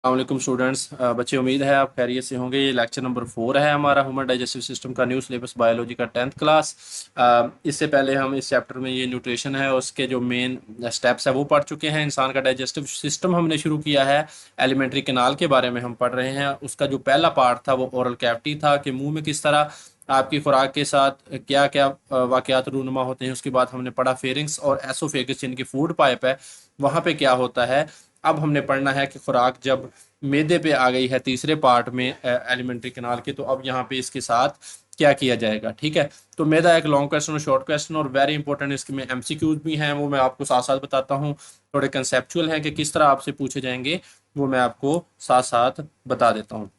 अस्सलाम स्टूडेंट्स, बच्चे उम्मीद है आप खैरियत से होंगे। ये लेक्चर नंबर 4 है हमारा ह्यूमन डाइजेस्टिव सिस्टम का, न्यू सिलेबस बायोलॉजी का 10th क्लास। इससे पहले हम इस चैप्टर में ये न्यूट्रिशन है उसके जो मेन स्टेप्स है वो पढ़ चुके हैं। इंसान का डाइजेस्टिव सिस्टम हमने शुरू किया है, एलिमेंट्री कैनाल के बारे में हम पढ़ रहे हैं। उसका जो पहला पार्ट था वो ओरल कैविटी था कि मुंह में किस तरह आपकी खुराक के साथ क्या क्या वाकयात रूनुमा होते हैं। उसके बाद हमने पढ़ा फेरिंग्स और एसोफेगस जिनकी फूड पाइप है वहाँ पे क्या होता है। अब हमने पढ़ना है कि खुराक जब मैदे पे आ गई है तीसरे पार्ट में एलिमेंट्री कैनाल के, तो अब यहाँ पे इसके साथ क्या किया जाएगा। ठीक है, तो मैदा एक लॉन्ग क्वेश्चन और शॉर्ट क्वेश्चन और वेरी इंपॉर्टेंट इसमें एमसीक्यूज भी हैं, वो मैं आपको साथ साथ बताता हूँ। थोड़े कंसेप्चुअल हैं कि किस तरह आपसे पूछे जाएंगे, वो मैं आपको साथ साथ बता देता हूँ।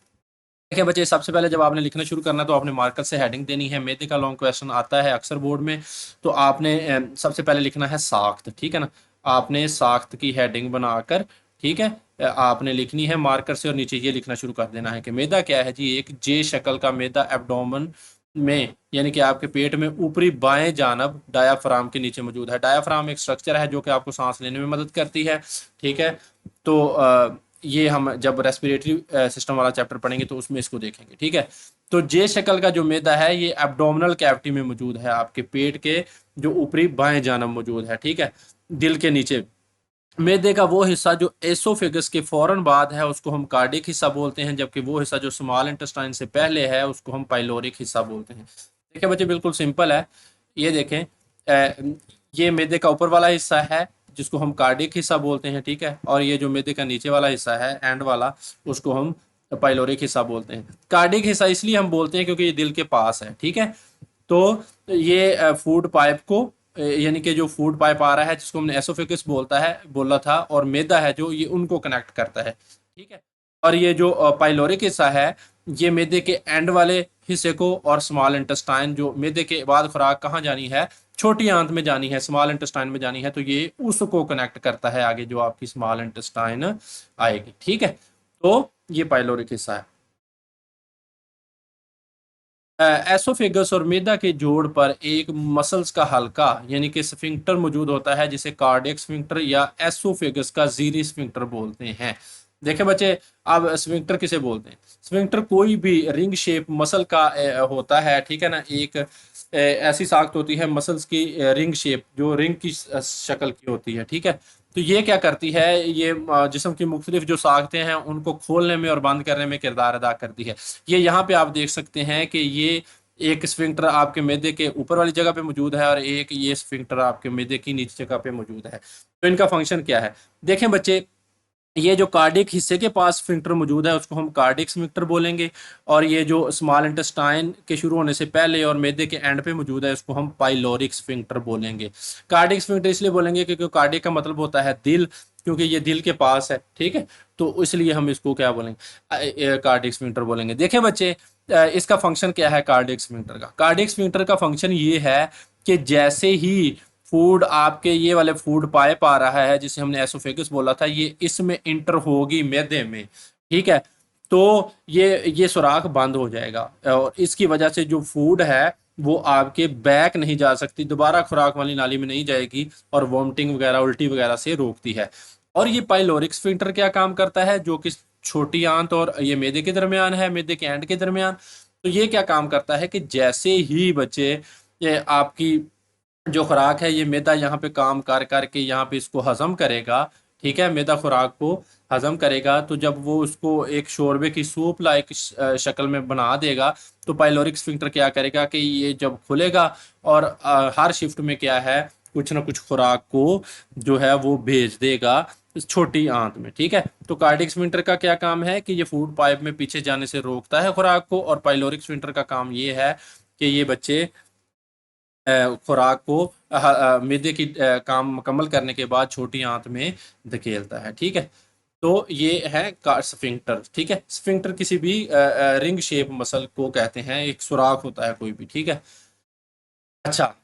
देखिए बच्चे, सबसे पहले जब आपने लिखना शुरू करना तो आपने मार्कर से हेडिंग देनी है। मैदे का लॉन्ग क्वेश्चन आता है अक्सर बोर्ड में, तो आपने सबसे पहले लिखना है साख्त। ठीक है ना, आपने साख्त की हेडिंग बनाकर, ठीक है, आपने लिखनी है मार्कर से और नीचे ये लिखना शुरू कर देना है कि मैदा क्या है जी। एक जे शक्ल का मैदा एब्डोमेन में यानी कि आपके पेट में ऊपरी बाएं जानब डायाफ्राम के नीचे मौजूद है। डायाफ्राम एक स्ट्रक्चर है जो कि आपको सांस लेने में मदद करती है। ठीक है, तो ये हम जब रेस्पिरेटरी सिस्टम वाला चैप्टर पढ़ेंगे तो उसमें इसको देखेंगे। ठीक है, तो जे शक्ल का जो मैदा है ये एब्डोमिनल कैविटी में मौजूद है, आपके पेट के जो ऊपरी बाएं जानब मौजूद है। ठीक है, दिल के नीचे। मैदे का वो हिस्सा जो एसोफेगस के फौरन बाद है उसको हम कार्डिक हिस्सा बोलते हैं, जबकि वो हिस्सा जो स्मॉल इंटेस्टाइन से पहले है उसको हम पाइलोरिक हिस्सा बोलते हैं। देखिए बच्चे, बिल्कुल सिंपल है। ये देखें, ये मैदे का ऊपर वाला हिस्सा है जिसको हम कार्डिक हिस्सा बोलते हैं। ठीक है, और ये जो मैदे का नीचे वाला हिस्सा है एंड वाला उसको हम पाइलोरिक हिस्सा बोलते हैं। कार्डिक हिस्सा इसलिए हम बोलते हैं क्योंकि ये दिल के पास है। ठीक है, तो ये फूड पाइप को यानी कि जो फूड पाइप आ रहा है जिसको हमने एसोफेगस बोला था, और मैदा है जो ये उनको कनेक्ट करता है। ठीक है, और ये जो पाइलोरिक हिस्सा है ये मैदे के एंड वाले हिस्से को, और स्मॉल इंटेस्टाइन जो मैदे के बाद खुराक कहाँ जानी है, छोटी आंत में जानी है, स्मॉल इंटेस्टाइन में जानी है, तो ये उसको कनेक्ट करता है आगे जो आपकी स्मॉल इंटेस्टाइन आएगी। ठीक है, तो ये पाइलोरिक हिस्सा है। एसोफेगस और मैदा के जोड़ पर एक मसल्स का हल्का यानी कि स्फिंक्टर मौजूद होता है जिसे कार्डियक स्फिंक्टर या एसोफेगस का जीरी स्फिंक्टर बोलते हैं। देखें बच्चे, अब स्फिंक्टर किसे बोलते हैं? स्फिंक्टर कोई भी रिंग शेप मसल का होता है। ठीक है ना, एक ऐसी साख्त होती है मसल्स की, रिंग शेप जो रिंग की शक्ल की होती है। ठीक है, तो ये क्या करती है, ये जिस्म की मुख्तलिफ जो साख्तें हैं उनको खोलने में और बंद करने में किरदार अदा करती है। ये यहाँ पे आप देख सकते हैं कि ये एक स्फिंक्टर आपके मैदे के ऊपर वाली जगह पे मौजूद है और एक ये स्फिंक्टर आपके मैदे की नीचे जगह पे मौजूद है। तो इनका फंक्शन क्या है? देखें बच्चे, ये जो कार्डिक हिस्से के पास स्फिंक्टर मौजूद है उसको हम कार्डिक स्फिंक्टर बोलेंगे, और ये जो स्मॉल इंटेस्टाइन के शुरू होने से पहले और मैदे के एंड पे मौजूद है उसको हम पाइलोरिक स्फिंक्टर बोलेंगे। कार्डिक स्फिंक्टर इसलिए बोलेंगे क्योंकि कार्डिक का मतलब होता है दिल, क्योंकि ये दिल के पास है। ठीक है, तो इसलिए हम इसको क्या बोलेंगे, कार्डिक स्फिंक्टर बोलेंगे। देखें बच्चे, इसका फंक्शन क्या है कार्डिक स्फिंक्टर का? कार्डिक स्फिंक्टर का फंक्शन ये है कि जैसे ही फूड आपके ये वाले फूड पाइप आ रहा है जिसे हमने एसोफेगस बोला था, ये इसमें इंटर होगी मैदे में। ठीक है, तो ये सुराख बंद हो जाएगा और इसकी वजह से जो फूड है वो आपके बैक नहीं जा सकती, दोबारा खुराक वाली नाली में नहीं जाएगी और वॉमिटिंग वगैरह उल्टी वगैरह से रोकती है। और ये पाइलोरिक स्फिंक्टर क्या काम करता है, जो कि छोटी आंत और ये मैदे के दरमियान है, मैदे के एंड के दरमियान। तो ये क्या काम करता है कि जैसे ही बच्चे ये आपकी जो खुराक है ये मैदा यहाँ पे काम कर करके यहाँ पे इसको हजम करेगा। ठीक है, मैदा खुराक को हजम करेगा, तो जब वो उसको एक शोरबे की सूप लाइक शक्ल में बना देगा तो पाइलोरिक स्फिंक्टर क्या करेगा कि ये जब खुलेगा और हर शिफ्ट में क्या है, कुछ ना कुछ खुराक को जो है वो भेज देगा इस छोटी आंत में। ठीक है, तो कार्डिक स्फिंक्टर का क्या काम है कि ये फूड पाइप में पीछे जाने से रोकता है खुराक को, और पाइलोरिक स्फिंक्टर का काम ये है कि ये बच्चे खुराक को मैदे की काम मुकम्मल करने के बाद छोटी आंत में धकेलता है। ठीक है, तो ये है स्फिंक्टर। ठीक है, स्फिंक्टर किसी भी रिंग शेप मसल को कहते हैं, एक सुराख होता है कोई भी। ठीक है, अच्छा,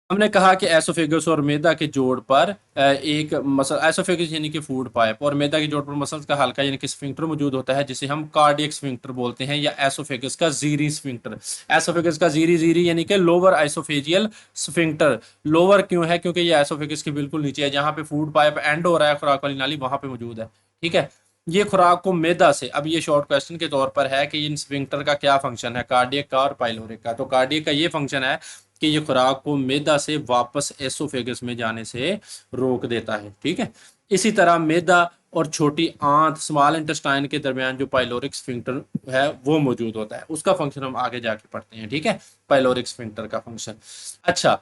हमने कहा कि एसोफेगस और मैदा के जोड़ पर एक मसल, एसोफेगस यानी कि फूड पाइप, और मैदा के जोड़ पर मसल्स का हल्का यानी कि स्फिंक्टर मौजूद होता है जिसे हम कार्डियक स्फिंक्टर बोलते हैं, या एसोफेगस का जीरी स्फिंक्टर। एसोफेगस का जीरी जीरी यानी कि लोअर आइसोफेजियल स्फिंक्टर। लोअर क्यों है? क्योंकि ये एसोफेगस के बिल्कुल नीचे है, जहाँ पे फूड पाइप एंड हो रहा है खुराक वाली नाली वहां पे मौजूद है। ठीक है। ये खुराक को मैदा से, अब ये शॉर्ट क्वेश्चन के तौर पर है कि इन स्फिंक्टर का क्या फंक्शन है, कार्डियक का और पाइलोरिक का। तो कार्डियक का ये फंक्शन है कि ये खुराक को मैदा से वापस एसोफेगस में जाने से रोक देता है, ठीक है। इसी तरह मैदा और छोटी आंत स्मॉल इंटेस्टाइन के दरमियान जो पाइलोरिक स्फिंक्टर है वो मौजूद होता है, उसका फंक्शन हम आगे जाके पढ़ते हैं, ठीक है, पाइलोरिक स्फिंक्टर का फंक्शन। अच्छा,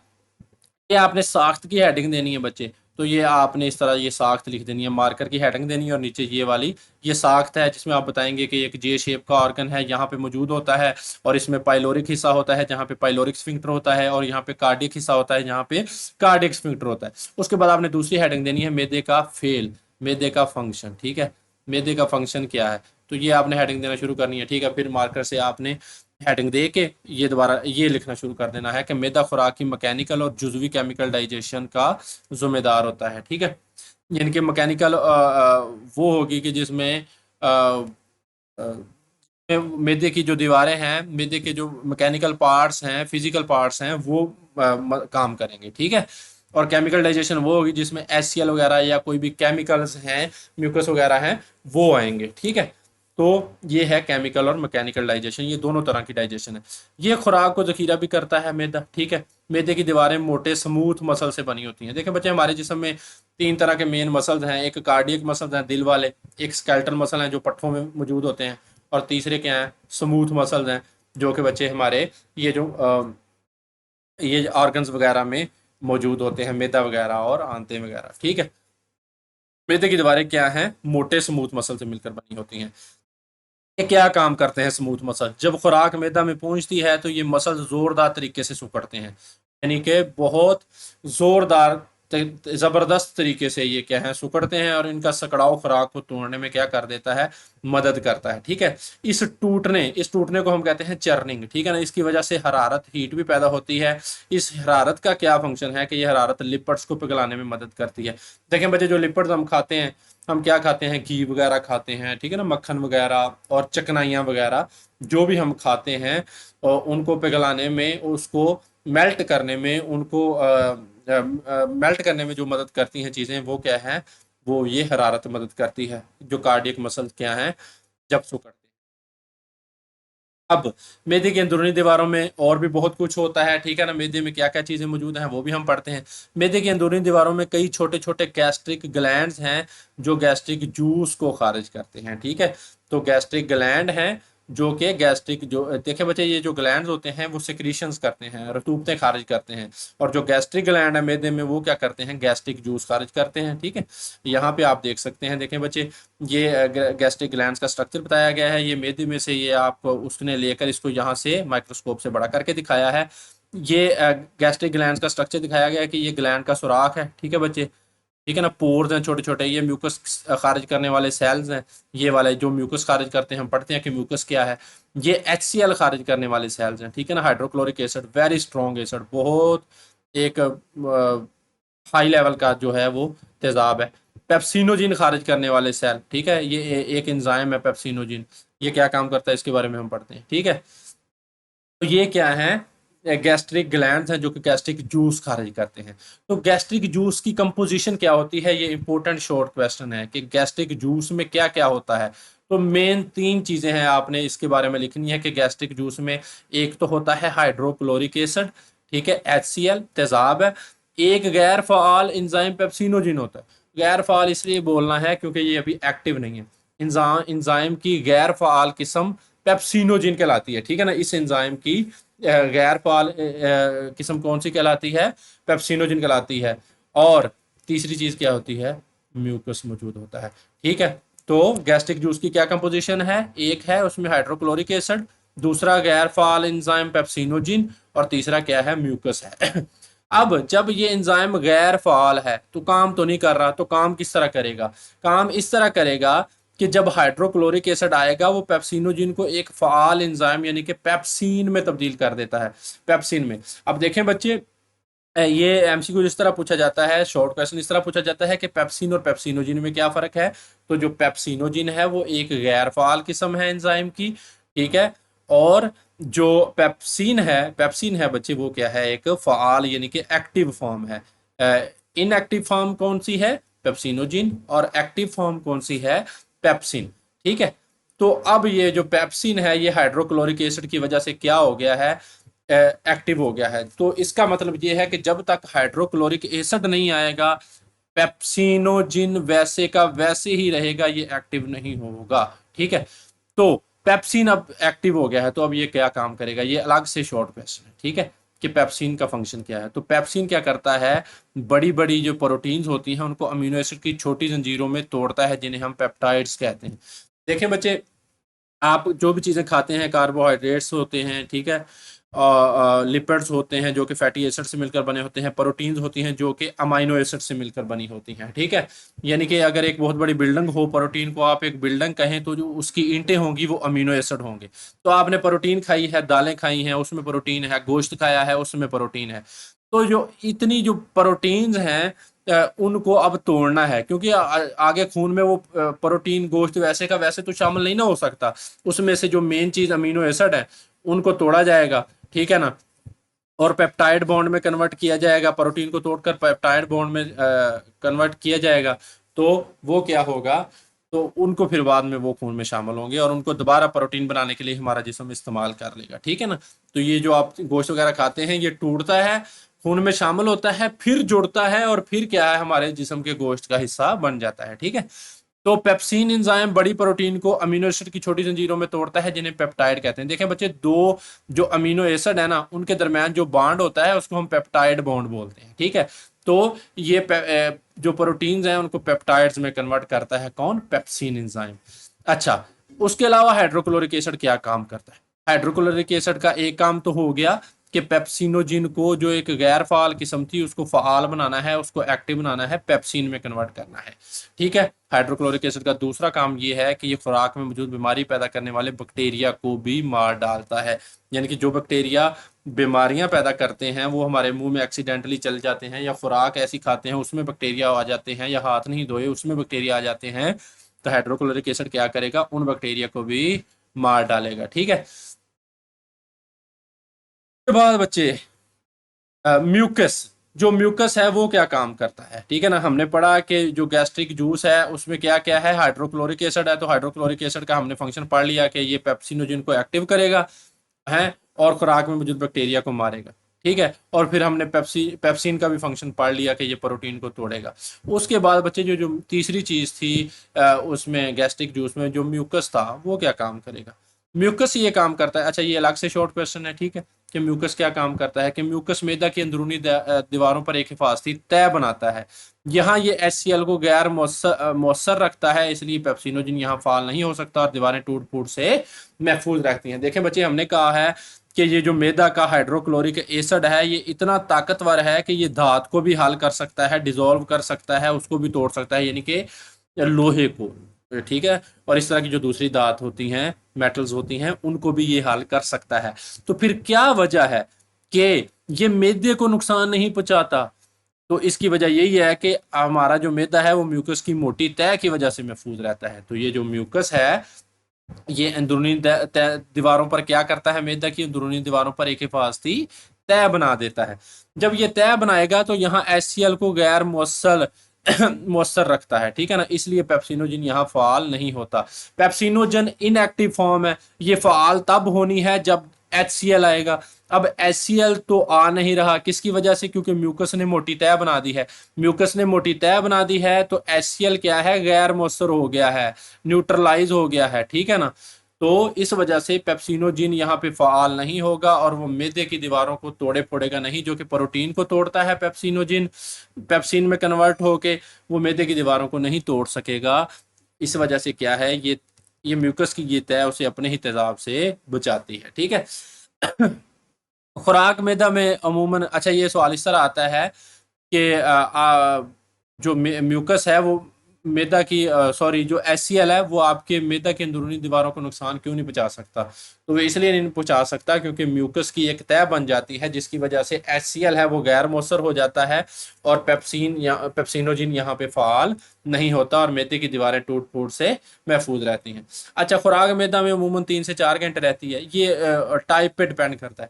ये आपने साख्त की हेडिंग देनी है बच्चे, तो ये आपने इस तरह ये साख्त लिख देनी है, मार्कर की हेडिंग देनी है और नीचे ये वाली ये साख्त है जिसमें आप बताएंगे कि एक जे शेप का ऑर्गन है यहाँ पे मौजूद होता है और इसमें पाइलोरिक हिस्सा होता है जहाँ पे पाइलोरिक स्फिंक्टर होता है और यहाँ पे कार्डियक हिस्सा होता है जहाँ पे कार्डियक स्फिंक्टर होता है। उसके बाद आपने दूसरी हेडिंग देनी है मैदे का फेल, मैदे का फंक्शन, ठीक है, मैदे का फंक्शन क्या है, तो ये आपने हेडिंग देना शुरू करनी है, ठीक है। फिर मार्कर से आपने हेडिंग दे के ये दोबारा ये लिखना शुरू कर देना है कि मैदा खुराक की मैकेनिकल और जुज़वी केमिकल डाइजेशन का जिम्मेदार होता है, ठीक है। यानी कि मैकेनिकल वो होगी कि जिसमें मैदे की जो दीवारें हैं, मैदे के जो मैकेनिकल पार्ट्स हैं, फिजिकल पार्ट्स हैं, वो काम करेंगे, ठीक है। और केमिकल डाइजेशन वो होगी जिसमें HCl वगैरह या कोई भी केमिकल्स हैं, म्यूकस वगैरह हैं, वो आएंगे, ठीक है। तो ये है केमिकल और मैकेनिकल डाइजेशन, ये दोनों तरह की डाइजेशन है। ये खुराक को जखीरा भी करता है मैदा, ठीक है। मैदे की दीवारें मोटे स्मूथ मसल से बनी होती हैं। देखें बच्चे, हमारे जिस्म में 3 तरह के मेन मसल्स हैं, एक कार्डियक मसल्स हैं दिल वाले, एक स्केलेटल मसल हैं जो पट्ठों में मौजूद होते हैं, और तीसरे क्या हैं, स्मूथ मसल्स हैं जो कि बच्चे हमारे ये ऑर्गन्स वगैरह में मौजूद होते हैं, मैदा वगैरह और आंतें वगैरह, ठीक है। मैदे की दीवारें क्या हैं, मोटे स्मूथ मसल से मिलकर बनी होती हैं। ये क्या काम करते हैं स्मूथ मसल, जब खुराक मैदा में पहुंचती है तो ये मसल जोरदार तरीके से सिकुड़ते हैं, यानी कि बहुत जोरदार जबरदस्त तरीके से ये क्या है सिकुड़ते हैं, और इनका सकड़ाव खुराक को तोड़ने में क्या कर देता है, मदद करता है, ठीक है। इस टूटने को हम कहते हैं चर्निंग, ठीक है ना। इसकी वजह से हरारत हीट भी पैदा होती है। इस हरारत का क्या फंक्शन है कि ये हरारत लिपिड्स को पिघलाने में मदद करती है। देखें बच्चे, जो लिपिड्स हम खाते हैं, हम क्या खाते हैं, घी वगैरह खाते हैं, ठीक है ना, मक्खन वगैरह और चकनाइयाँ वगैरह जो भी हम खाते हैं, और उनको पिघलाने में, उसको मेल्ट करने में, उनको मेल्ट करने में जो मदद करती हैं चीज़ें, वो क्या है, वो ये हरारत मदद करती है, जो कार्डियक मसल क्या है जब सिकुड़ते हैं। अब मैदे की अंदरूनी दीवारों में और भी बहुत कुछ होता है, ठीक है ना। मैदे में क्या क्या चीज़ें मौजूद हैं वो भी हम पढ़ते हैं। मैदे की अंदरूनी दीवारों में कई छोटे छोटे गैस्ट्रिक ग्लैंड्स हैं जो गैस्ट्रिक जूस को खारिज करते हैं, ठीक है। तो गैस्ट्रिक ग्लैंड हैं जो कि गैस्ट्रिक, जो देखे बच्चे, ये जो ग्लैंड्स होते हैं वो सिक्रीशंस करते हैं, रतूबतें खारिज करते हैं, और जो गैस्ट्रिक ग्लैंड है मैदे में वो क्या करते हैं, गैस्ट्रिक जूस खारिज करते हैं, ठीक है। यहाँ पे आप देख सकते हैं, देखें बच्चे, ये गैस्ट्रिक ग्लैंड्स का स्ट्रक्चर बताया गया है, ये मैदे में से, ये आप उसने लेकर इसको यहाँ से माइक्रोस्कोप से बड़ा करके दिखाया है। ये गैस्ट्रिक ग्लैंड्स का स्ट्रक्चर दिखाया गया है कि ये ग्लैंड का सुराख है, ठीक है बच्चे, ठीक है ना। पोर्स हैं छोटे छोटे, ये म्यूकस खारिज करने वाले सेल्स हैं, ये वाले जो म्यूकस खारिज करते हैं, हम पढ़ते हैं कि म्यूकस क्या है, ये HCl खारिज करने वाले सेल्स हैं, ठीक है ना। Hydrochloric acid, very strong acid, बहुत एक हाई लेवल का जो है वो तेजाब है। पेप्सिनोजिन खारिज करने वाले सेल, ठीक है, ये एक एंजाइम है पेप्सिनोजिन, ये क्या काम करता है इसके बारे में हम पढ़ते हैं, ठीक है। तो ये क्या है, गैस्ट्रिक ग्लैंड्स हैं जो कि गैस्ट्रिक जूस खारिज करते हैं। तो गैस्ट्रिक जूस की कंपोजिशन क्या होती है, ये इंपॉर्टेंट शॉर्ट क्वेश्चन है कि गैस्ट्रिक जूस में क्या क्या होता है। तो मेन 3 चीजें हैं आपने इसके बारे में लिखनी है कि गैस्ट्रिक जूस में एक तो होता है हाइड्रोक्लोरिक एसिड, ठीक है, HCl तेजाब है, एक गैर फाल इंजाइम पेप्सिनोजिन होता है। गैर फाल इसलिए बोलना है क्योंकि ये अभी एक्टिव नहीं है। इंजाइम की गैर फाल किस्म पेप्सिनोजिन कहलाती है, ठीक है ना। इस एंजाइम की गैर फाल किस्म कौन सी कहलाती है, पेप्सिनोजिन कहलाती है। और तीसरी चीज क्या होती है, म्यूकस मौजूद होता है, ठीक है। तो गैस्ट्रिक जूस की क्या कंपोजिशन है, एक है उसमें हाइड्रोक्लोरिक एसिड, दूसरा गैर फाल एंजाइम पेप्सिनोजिन, और तीसरा क्या है, म्यूकस है। अब जब ये एंजाइम गैर फाल है तो काम तो नहीं कर रहा, तो काम किस तरह करेगा, काम इस तरह करेगा कि जब हाइड्रोक्लोरिक एसिड आएगा वो पेप्सिनोजिन को एक फाल एंजाइम यानी कि पेप्सिन में तब्दील कर देता है, पेप्सिन में। अब देखें बच्चे, ये MCQ इस तरह पूछा जाता है, शॉर्ट क्वेश्चन इस तरह पूछा जाता है कि पेप्सिन और पेप्सिनोजिन में क्या फर्क है। तो जो पेप्सिनोजिन है वो एक गैर फाल किस्म है एंजाइम की, ठीक है। और जो पेप्सिन है बच्चे, वो क्या है, एक फाल यानी कि एक्टिव फॉर्म है। इनएक्टिव फॉर्म कौन सी है, पेप्सिनोजिन, और एक्टिव फॉर्म कौन सी है, पेप्सिन। ठीक है, तो अब ये जो पेप्सिन है ये हाइड्रोक्लोरिक एसिड की वजह से क्या हो गया है, एक्टिव हो गया है। तो इसका मतलब ये है कि जब तक हाइड्रोक्लोरिक एसिड नहीं आएगा, पेप्सिनोजिन वैसे का वैसे ही रहेगा, ये एक्टिव नहीं होगा। ठीक है, तो पेप्सिन अब एक्टिव हो गया है, तो अब ये क्या काम करेगा, ये अलग से शॉर्ट क्वेश्चन है। ठीक है, कि पेप्सिन का फंक्शन क्या है। तो पेप्सिन क्या करता है, बड़ी बड़ी जो प्रोटीन्स होती हैं उनको अमीनो एसिड की छोटी जंजीरों में तोड़ता है, जिन्हें हम पेप्टाइड्स कहते हैं। देखें बच्चे, आप जो भी चीज़ें खाते हैं, कार्बोहाइड्रेट्स होते हैं, ठीक है, लिपिड्स होते हैं जो कि फैटी एसिड से मिलकर बने होते हैं, प्रोटीन्स होती हैं जो कि अमाइनो एसिड से मिलकर बनी होती हैं। ठीक है, यानी कि अगर एक बहुत बड़ी बिल्डिंग हो, प्रोटीन को आप एक बिल्डिंग कहें, तो जो उसकी ईंटें होंगी वो अमीनो एसिड होंगे। तो आपने प्रोटीन खाई है, दालें खाई हैं, उसमें प्रोटीन है, गोश्त खाया है, उसमें प्रोटीन है। तो जो इतनी जो प्रोटीन्स हैं, उनको अब तोड़ना है, क्योंकि आगे खून में वो प्रोटीन गोश्त वैसे का वैसे तो शामिल नहीं ना हो सकता। उसमें से जो मेन चीज अमीनो एसिड है उनको तोड़ा जाएगा, ठीक है ना, और पेप्टाइड बॉन्ड में कन्वर्ट किया जाएगा, प्रोटीन को तोड़कर पेप्टाइड बॉन्ड में कन्वर्ट किया जाएगा। तो वो क्या होगा, तो उनको फिर बाद में वो खून में शामिल होंगे और उनको दोबारा प्रोटीन बनाने के लिए हमारा जिस्म इस्तेमाल कर लेगा। ठीक है ना, तो ये जो आप गोश्त वगैरह खाते हैं ये टूटता है, खून में शामिल होता है, फिर जुड़ता है, और फिर क्या है, हमारे जिस्म के गोश्त का हिस्सा बन जाता है। ठीक है, तो पेप्सिन एंजाइम बड़ी प्रोटीन को अमीनो एसिड की छोटी जंजीरों में तोड़ता है, जिन्हें पेप्टाइड कहते हैं। देखें बच्चे, दो जो अमीनो एसिड है ना, उनके दरमियान जो बॉन्ड होता है उसको हम पेप्टाइड बॉन्ड बोलते हैं। ठीक है, तो ये जो प्रोटीन्स हैं उनको पेप्टाइड्स में कन्वर्ट करता है कौन, पेप्सिन एंजाइम। अच्छा, उसके अलावा हाइड्रोक्लोरिक एसिड क्या काम करता है, हाइड्रोक्लोरिक एसिड का एक काम तो हो गया कि पेप्सिनोजिन को, जो एक गैर फाल किस्म थी, उसको फाल बनाना है, उसको एक्टिव बनाना है, पेप्सिन में कन्वर्ट करना है। ठीक है, हाइड्रोक्लोरिक एसिड का दूसरा काम ये है कि ये खुराक में मौजूद बीमारी पैदा करने वाले बैक्टीरिया को भी मार डालता है। यानी कि जो बैक्टीरिया बीमारियां पैदा करते हैं वो हमारे मुंह में एक्सीडेंटली चल जाते हैं, या खुराक ऐसी खाते हैं उसमें बैक्टीरिया आ जाते हैं, या हाथ नहीं धोए उसमें बैक्टीरिया आ जाते हैं, तो हाइड्रोक्लोरिक एसिड क्या करेगा, उन बैक्टीरिया को भी मार डालेगा। ठीक है, उसके बाद बच्चे, म्यूकस, जो म्यूकस है वो क्या काम करता है। ठीक है ना, हमने पढ़ा कि जो गैस्ट्रिक जूस है उसमें क्या क्या है, हाइड्रोक्लोरिक एसिड है, तो हाइड्रोक्लोरिक एसिड का हमने फंक्शन पढ़ लिया कि ये पेप्सिनोजिन को एक्टिव करेगा है, और खुराक में मौजूद बैक्टीरिया को मारेगा। ठीक है, और फिर हमने पेप्सिन का भी फंक्शन पढ़ लिया कि ये प्रोटीन को तोड़ेगा। उसके बाद बच्चे, जो जो तीसरी चीज थी उसमें गैस्ट्रिक जूस में जो म्यूकस था वो क्या काम करेगा, म्यूकस ये काम करता है। अच्छा, ये अलग से शॉर्ट क्वेश्चन है। ठीक है, कि म्यूकस क्या काम करता है, कि म्यूकस मैदा की अंदरूनी दीवारों पर एक हिफाजती तय बनाता है। यहाँ ये HCl को गैर मौसर रखता है, इसलिए पेप्सिनोजिन यहाँ फाल नहीं हो सकता और दीवारें टूट फूट से महफूज रखती हैं। देखें बच्चे, हमने कहा है कि ये जो मैदा का हाइड्रोक्लोरिक एसिड है ये इतना ताकतवर है कि ये धात को भी हल कर सकता है, डिजोल्व कर सकता है, उसको भी तोड़ सकता है, यानी कि लोहे को। ठीक है, और इस तरह की जो दूसरी धात होती हैं, मेटल्स होती हैं, उनको भी ये हल कर सकता है। तो फिर क्या वजह है कि ये मैदे को नुकसान नहीं पहुंचाता, तो इसकी वजह यही है कि हमारा जो मैदा है वो म्यूकस की मोटी तह की वजह से महफूज रहता है। तो ये जो म्यूकस है ये अंदरूनी दीवारों पर क्या करता है, मैदा की अंदरूनी दीवारों पर एक हिफाजती तय बना देता है। जब ये तय बनाएगा तो यहाँ HCl को गैर मौसल मौसर रखता है। ठीक है ना, इसलिए पेप्सिनोजिन यहाँ फाल नहीं होता। पेप्सिनोजन इनएक्टिव फॉर्म है, ये फाल तब होनी है जब HCl आएगा। अब HCl तो आ नहीं रहा, किसकी वजह से, क्योंकि म्यूकस ने मोटी तय बना दी है। म्यूकस ने मोटी तय बना दी है तो HCl क्या है, गैर मौसर हो गया है, न्यूट्रलाइज हो गया है। ठीक है ना, तो इस वजह से पेप्सिनोजिन यहाँ पे फाल नहीं होगा और वो मैदे की दीवारों को तोड़े फोड़ेगा नहीं, जो कि प्रोटीन को तोड़ता है। पेप्सिनोजिन पेप्सिन में कन्वर्ट होके वो मैदे की दीवारों को नहीं तोड़ सकेगा। इस वजह से क्या है, ये म्यूकस की ये तय उसे अपने ही तेजाब से बचाती है। ठीक है, खुराक मैदा में अमूमन, अच्छा ये सवाल इस तरह आता है कि जो म्यूकस है वो मैदा की, सॉरी, जो HCl है वो आपके मैदा की अंदरूनी दीवारों को नुकसान क्यों नहीं पहुंचा सकता, तो वो इसलिए नहीं पहुंचा सकता क्योंकि म्यूकस की एक तह बन जाती है जिसकी वजह से HCl है वो गैर मौसर हो जाता है और पेप्सिनोजिन यहाँ पे फाल नहीं होता और मैदे की दीवारें टूट फूट से महफूज रहती हैं। अच्छा, खुराक मैदा में अमूमन 3 से 4 घंटे रहती है, ये टाइप पे डिपेंड करता है।